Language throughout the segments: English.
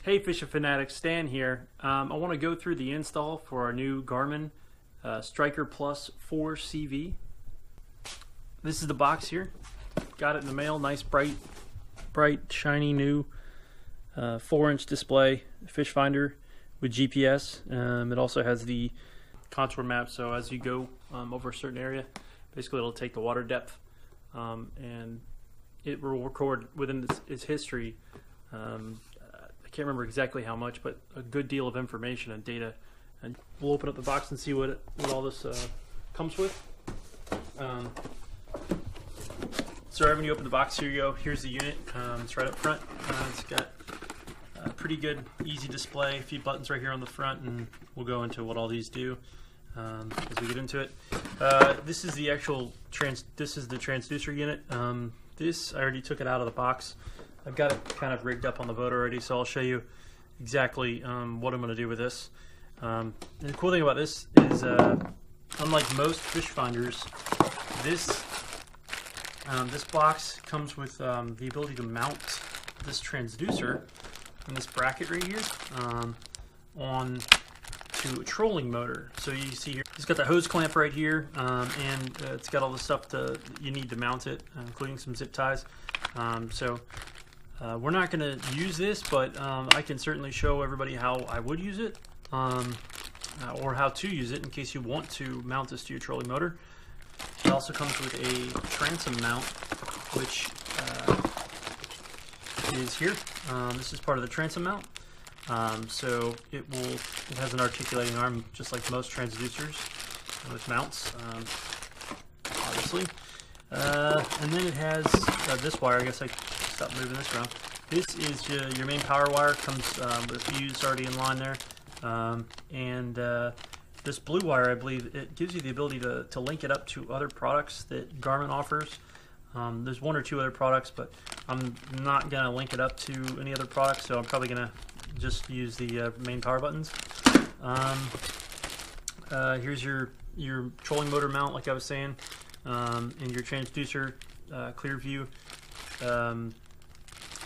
Hey Fishing FinAddict, Stan here. I want to go through the install for our new Garmin Striker Plus 4 CV. This is the box here. Got it in the mail. Nice, bright, shiny new 4-inch display Fishfinder with GPS. It also has the contour map, so as you go over a certain area, basically it'll take the water depth and it will record within its history. I can't remember exactly how much, but a good deal of information and data. And we'll open up the box and see what all this comes with. So right when you open the box, here you go. Here's the unit. It's right up front. It's got a pretty good, easy display. A few buttons right here on the front, and we'll go into what all these do as we get into it. This is the actual this is the transducer unit. I already took it out of the box. I've got it kind of rigged up on the boat already, so I'll show you exactly what I'm going to do with this. And the cool thing about this is, unlike most fish finders, this box comes with the ability to mount this transducer in this bracket right here on to a trolling motor. So you see here, it's got the hose clamp right here, and it's got all the stuff you need to mount it, including some zip ties. We're not going to use this, but I can certainly show everybody how I would use it, or how to use it in case you want to mount this to your trolling motor. It also comes with a transom mount, which is here. This is part of the transom mount. So it has an articulating arm, just like most transducers with mounts, obviously. And then it has this wire. I guess I stop moving this around. This is your main power wire. Comes with a fuse already in line there, and this blue wire, I believe, it gives you the ability to link it up to other products that Garmin offers. There's one or two other products, but I'm not gonna link it up to any other products, so I'm probably gonna just use the main power buttons. Here's your trolling motor mount, like I was saying, and your transducer clear view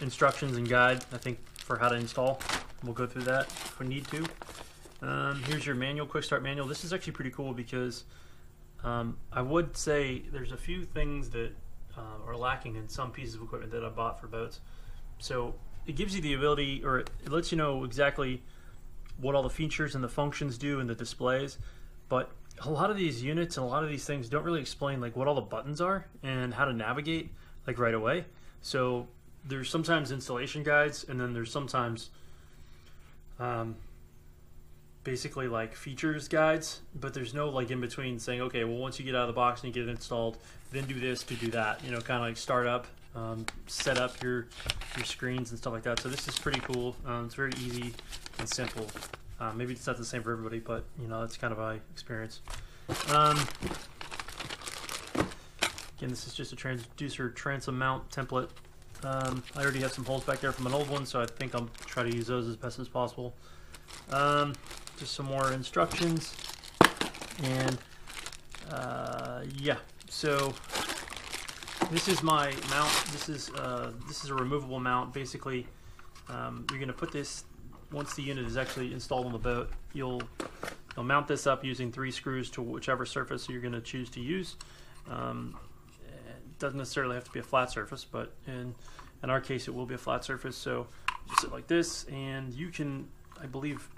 instructions and guide, I think, for how to install. We'll go through that if we need to. Here's your manual, quick start manual. This is actually pretty cool because I would say there's a few things that are lacking in some pieces of equipment that I bought for boats. So it gives you the ability, or it lets you know exactly what all the features and the functions do in the displays, but a lot of these units and a lot of these things don't really explain like what all the buttons are and how to navigate like right away. So there's sometimes installation guides, and then there's sometimes basically like features guides, but there's no like in between saying, okay, well, once you get out of the box and you get it installed, then do this to do that, you know, kind of like start up, set up your screens and stuff like that. So this is pretty cool. It's very easy and simple. Maybe it's not the same for everybody, but you know, that's kind of my experience. Again, this is just a transducer transom mount template. I already have some holes back there from an old one, so I think I'll try to use those as best as possible. Just some more instructions, and yeah. So this is my mount. This is a removable mount. Basically, you're going to put this, once the unit is actually installed on the boat, you'll mount this up using 3 screws to whichever surface you're going to choose to use. It doesn't necessarily have to be a flat surface, but in our case it will be a flat surface. So just sit like this, and you can, I believe,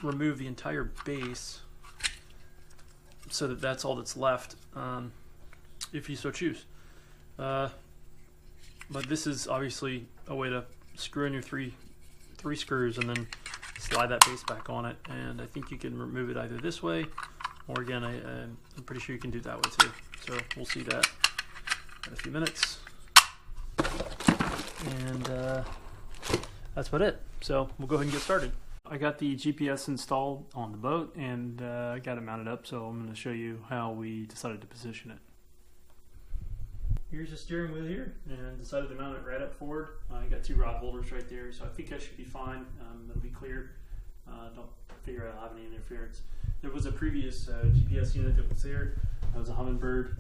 remove the entire base so that that's all that's left, if you so choose. But this is obviously a way to screw in your three screws and then slide that base back on it, and I think you can remove it either this way, or again, I'm pretty sure you can do it that way too. So we'll see that in a few minutes, and that's about it. So we'll go ahead and get started. I got the GPS installed on the boat, and I got it mounted up, so I'm going to show you how we decided to position it. Here's the steering wheel here, and decided to mount it right up forward. I got 2 rod holders right there, so I think that should be fine. It'll be clear. Don't figure I'll have any interference. There was a previous GPS unit that was there. That was a Humminbird.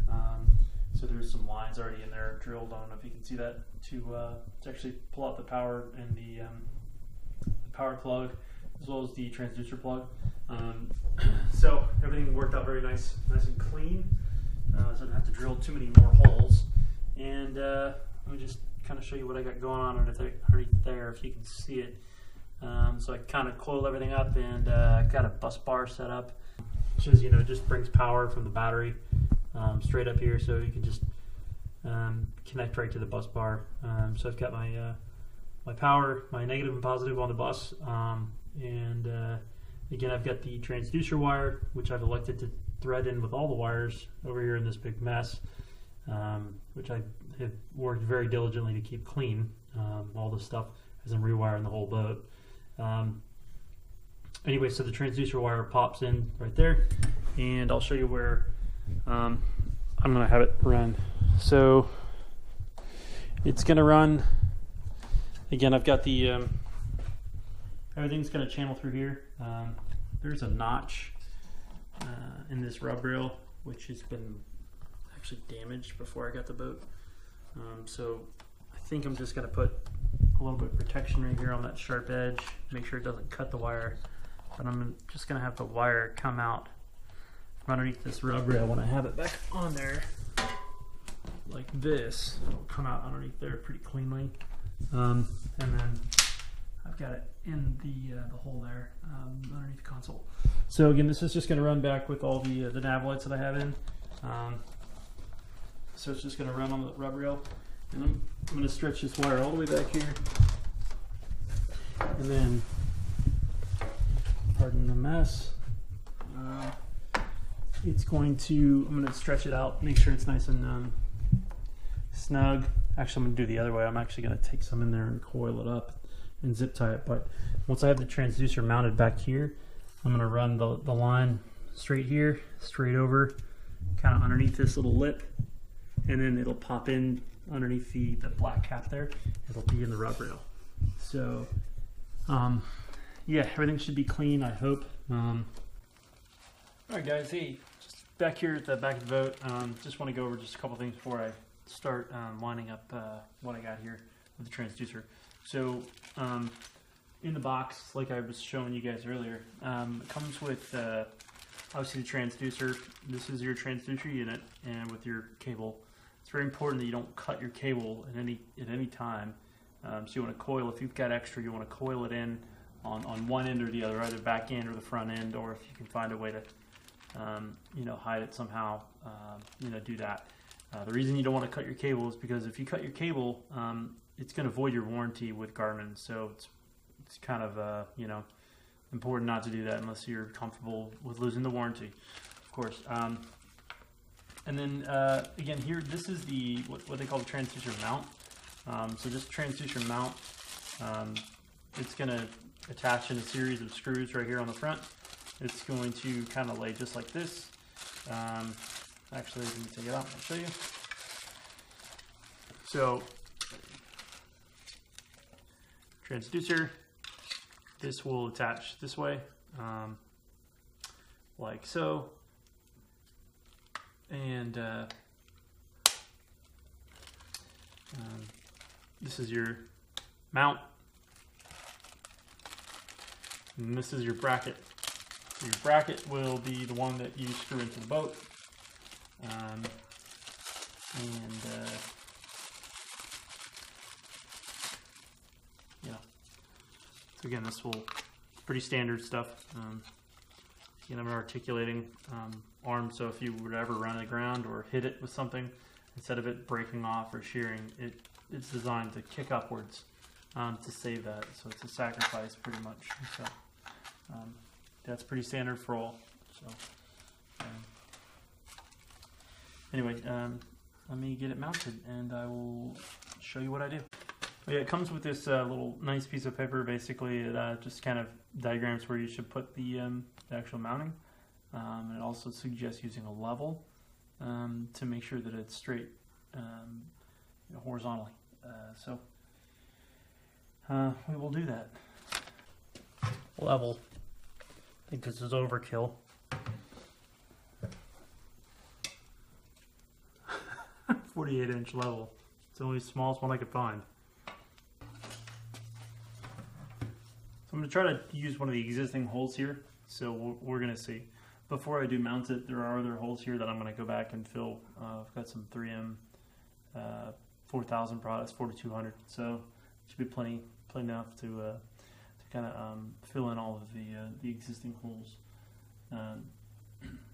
So there's some lines already in there drilled. I don't know if you can see that, to actually pull out the power and the power plug as well as the transducer plug. So everything worked out very nice and clean. So I didn't have to drill too many more holes. And let me just kind of show you what I got going on underneath there, if you can see it. So I kind of coiled everything up and got a bus bar set up, which is, just brings power from the battery straight up here, so you can just connect right to the bus bar. So I've got my my power, my negative and positive on the bus, and again, I've got the transducer wire, which I've elected to thread in with all the wires over here in this big mess, which I have worked very diligently to keep clean, all this stuff as I'm rewiring the whole boat. Anyway, so the transducer wire pops in right there, and I'll show you where I'm going to have it run. So it's going to run, again, I've got the, everything's going to channel through here. There's a notch in this rub rail, which has been actually damaged before I got the boat. So I think I'm just going to put a little bit of protection right here on that sharp edge, make sure it doesn't cut the wire. But I'm just going to have the wire come out from underneath this rub rail when I have it back on there like this. It'll come out underneath there pretty cleanly. And then I've got it in the hole there underneath the console. So again, this is just going to run back with all the nav lights that I have in. So it's just going to run on the rub rail. And I'm going to stretch this wire all the way back here. And then, pardon the mess, I'm going to stretch it out, make sure it's nice and snug. Actually, I'm going to do the other way. I'm actually going to take some in there and coil it up and zip tie it. But once I have the transducer mounted back here, I'm going to run the line straight here, straight over, kind of underneath this little lip, and then it'll pop in underneath the black cap there. It'll be in the rub rail. So yeah, everything should be clean, I hope. Alright guys, hey, just back here at the back of the boat, just want to go over just a couple things before I start lining up what I got here with the transducer. So in the box, like I was showing you guys earlier, it comes with obviously the transducer. This is your transducer unit, and with your cable. It's very important that you don't cut your cable at any time. So you want to coil, if you've got extra, you want to coil it in on one end or the other, either back end or the front end, or if you can find a way to hide it somehow, do that. The reason you don't want to cut your cable is because if you cut your cable, it's going to void your warranty with Garmin. So it's kind of important not to do that unless you're comfortable with losing the warranty, of course. And then again, here, this is the what they call the transducer mount. So this transducer mount, it's going to attach in a series of screws right here on the front. It's going to kind of lay just like this. Actually, let me take it out and I'll show you. So, transducer, this will attach this way, like so. And this is your mount, and this is your bracket. So your bracket will be the one that you screw into the boat, so again, this will pretty standard stuff. I'm an articulating arm, so if you were to ever run the ground or hit it with something, instead of it breaking off or shearing, it's designed to kick upwards to save that. So it's a sacrifice pretty much. So that's pretty standard for all. So anyway, let me get it mounted and I will show you what I do. Yeah, it comes with this little nice piece of paper. Basically, it just kind of diagrams where you should put the actual mounting. It also suggests using a level to make sure that it's straight horizontally. So we will do that. Level. I think this is overkill. 48-inch level. It's the only smallest one I could find. I'm going to try to use one of the existing holes here, so we're going to see. Before I do mount it, there are other holes here that I'm going to go back and fill. I've got some 3M 4000 products, 4200, so should be plenty enough to kind of fill in all of the existing holes,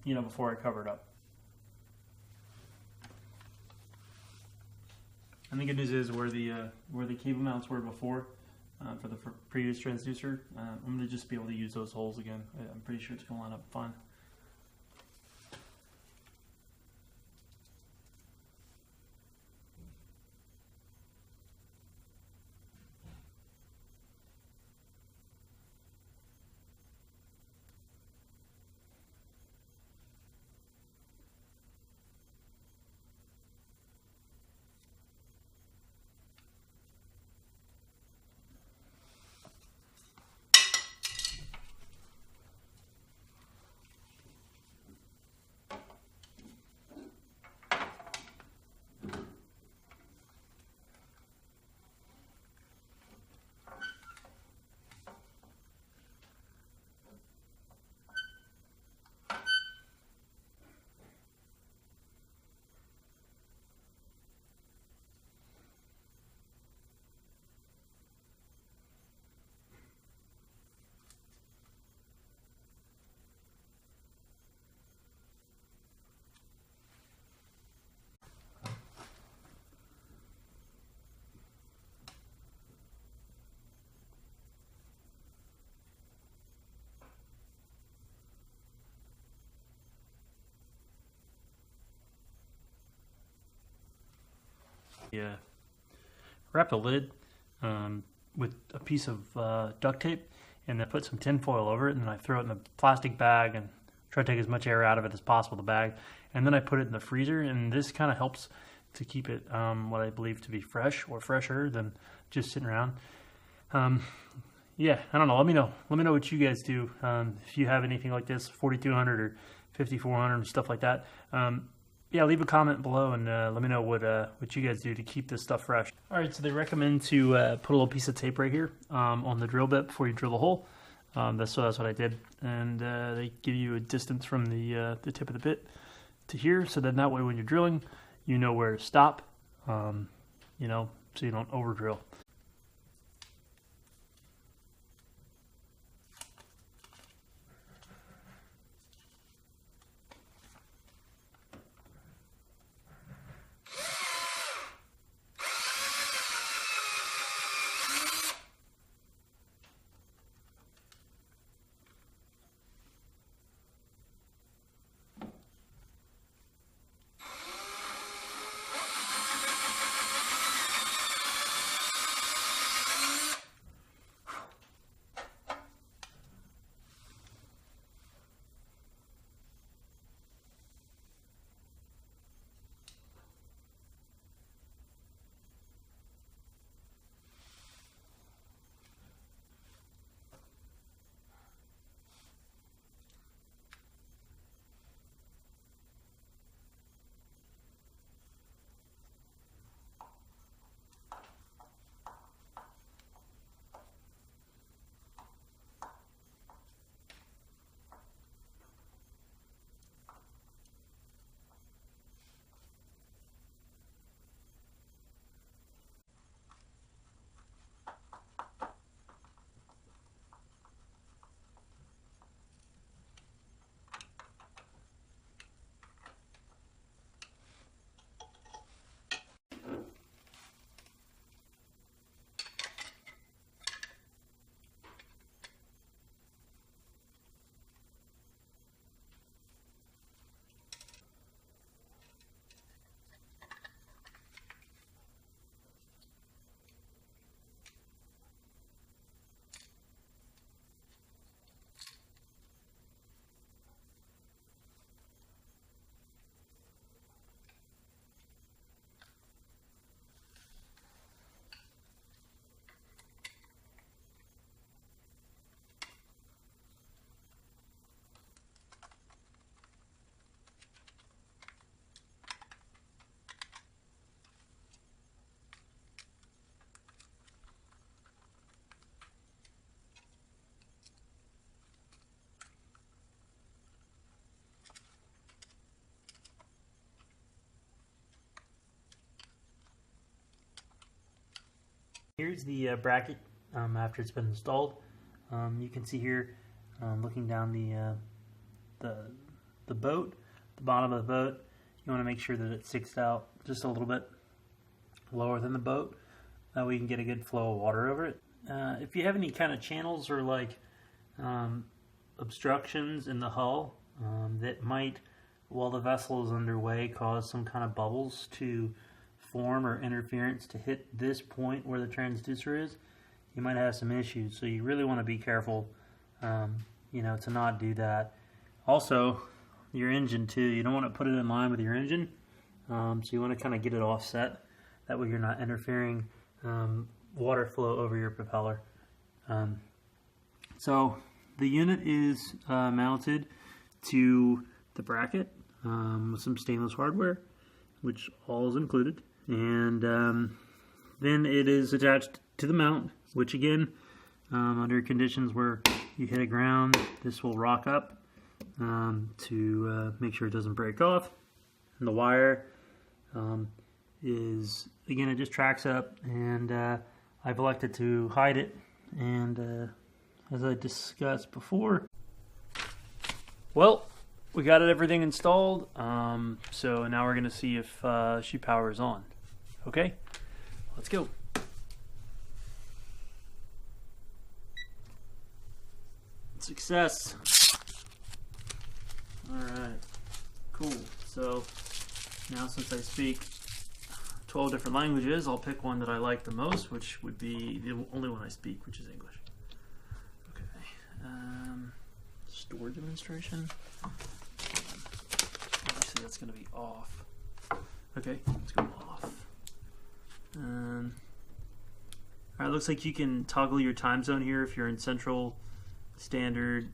you know, before I cover it up. And the good news is where the cable mounts were before for the previous transducer, I'm going to just be able to use those holes again. I'm pretty sure it's going to line up fine. Yeah, wrap the lid with a piece of duct tape, and then put some tin foil over it, and then I throw it in the plastic bag and try to take as much air out of it as possible, the bag, and then I put it in the freezer, and this kind of helps to keep it what I believe to be fresh, or fresher than just sitting around. Yeah, I don't know. Let me know what you guys do. If you have anything like this, 4200 or 5400 and stuff like that. Yeah, leave a comment below and let me know what you guys do to keep this stuff fresh. All right, so they recommend to put a little piece of tape right here on the drill bit before you drill the hole. That's what I did, and they give you a distance from the tip of the bit to here, so then that way when you're drilling, you know where to stop, you know, so you don't over drill. here's the bracket after it's been installed. You can see here, looking down the boat, the bottom of the boat, you want to make sure that it sticks out just a little bit lower than the boat. That way you can get a good flow of water over it. If you have any kind of channels or like obstructions in the hull that might, while the vessel is underway, cause some kind of bubbles to form or interference to hit this point where the transducer is, you might have some issues. So you really want to be careful, to not do that. Also, your engine too. You don't want to put it in line with your engine. So you want to kind of get it offset. That way you're not interfering water flow over your propeller. So the unit is mounted to the bracket with some stainless hardware, which all is included. And then it is attached to the mount, which again, under conditions where you hit a ground, this will rock up to make sure it doesn't break off. And the wire is, again, it just tracks up, and I've elected to hide it. And as I discussed before, well, we got everything installed, so now we're going to see if she powers on. Okay, let's go. Success. Alright, cool. So now, since I speak 12 different languages, I'll pick one that I like the most, which would be the only one I speak, which is English. Okay. Store demonstration. Obviously that's going to be off. Okay, let's go off. Alright, looks like you can toggle your time zone here if you're in Central, Standard,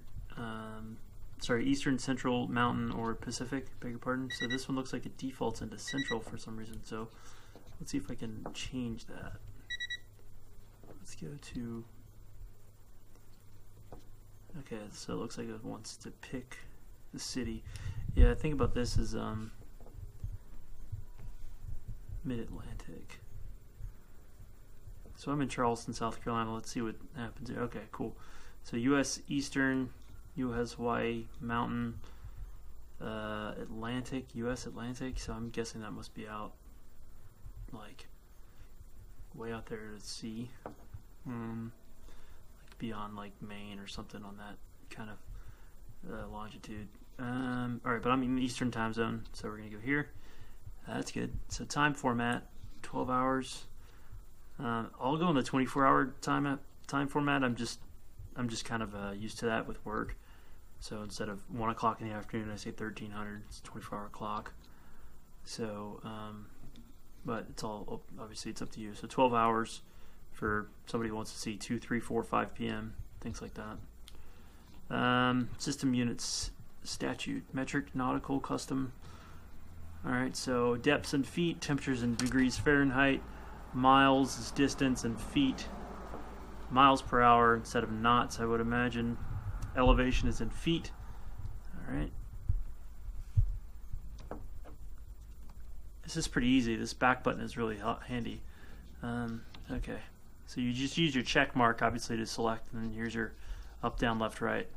Eastern, Central, Mountain, or Pacific, beg your pardon. So this one looks like it defaults into Central for some reason, so let's see if I can change that. Let's go to, okay, so it looks like it wants to pick the city. Yeah, think about this as Mid-Atlantic. So I'm in Charleston, South Carolina. Let's see what happens here. Okay, cool. So U.S. Eastern, U.S. Hawaii, Mountain, Atlantic, U.S. Atlantic. So I'm guessing that must be out, like, way out there at sea. Like beyond, like, Maine or something on that kind of longitude. Alright, but I'm in the Eastern time zone, so we're going to go here. That's good. So time format, 12 hours. I'll go in the 24-hour time format. I'm just kind of used to that with work. So instead of 1 o'clock in the afternoon, I say 1300. It's a 24-hour clock. So, but it's all, obviously it's up to you. So 12 hours for somebody who wants to see 2, 3, 4, 5 p.m., things like that. System units, statute, metric, nautical, custom. Alright, so depths in feet, temperatures in degrees Fahrenheit, miles is distance, and feet, miles per hour instead of knots, I would imagine. Elevation is in feet. Alright. This is pretty easy. This back button is really handy. Okay, so you just use your check mark, obviously, to select, and then here's your up, down, left, right.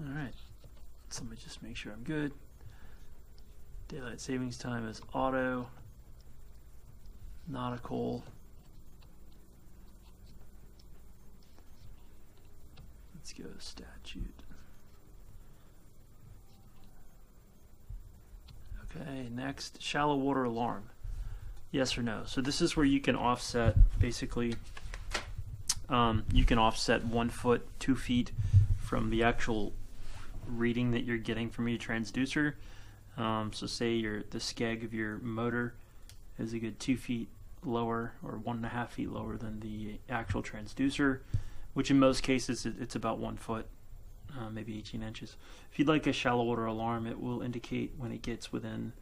Alright, so let me just make sure I'm good. Daylight savings time is auto, nautical. Let's go statute. Okay, next, shallow water alarm. Yes or no? So this is where you can offset, basically, you can offset 1 foot, 2 feet from the actual reading that you're getting from your transducer. So say the skeg of your motor is a good 2 feet lower or 1.5 feet lower than the actual transducer, which in most cases it's about 1 foot, maybe 18 inches. If you'd like a shallow water alarm, it will indicate when it gets within,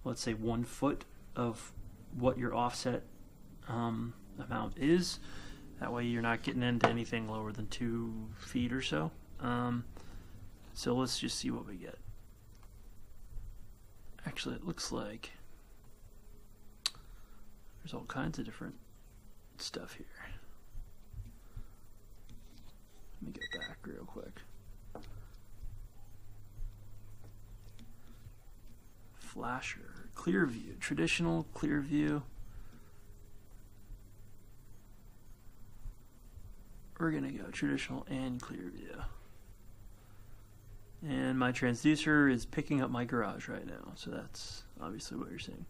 let's say, 1 foot of what your offset amount is. That way you're not getting into anything lower than 2 feet or so. So let's just see what we get. Actually, it looks like there's all kinds of different stuff here. Let me get back real quick. Flasher, clear view, traditional clear view. We're gonna go traditional and clear view. And my transducer is picking up my garage right now, so that's obviously what you're seeing.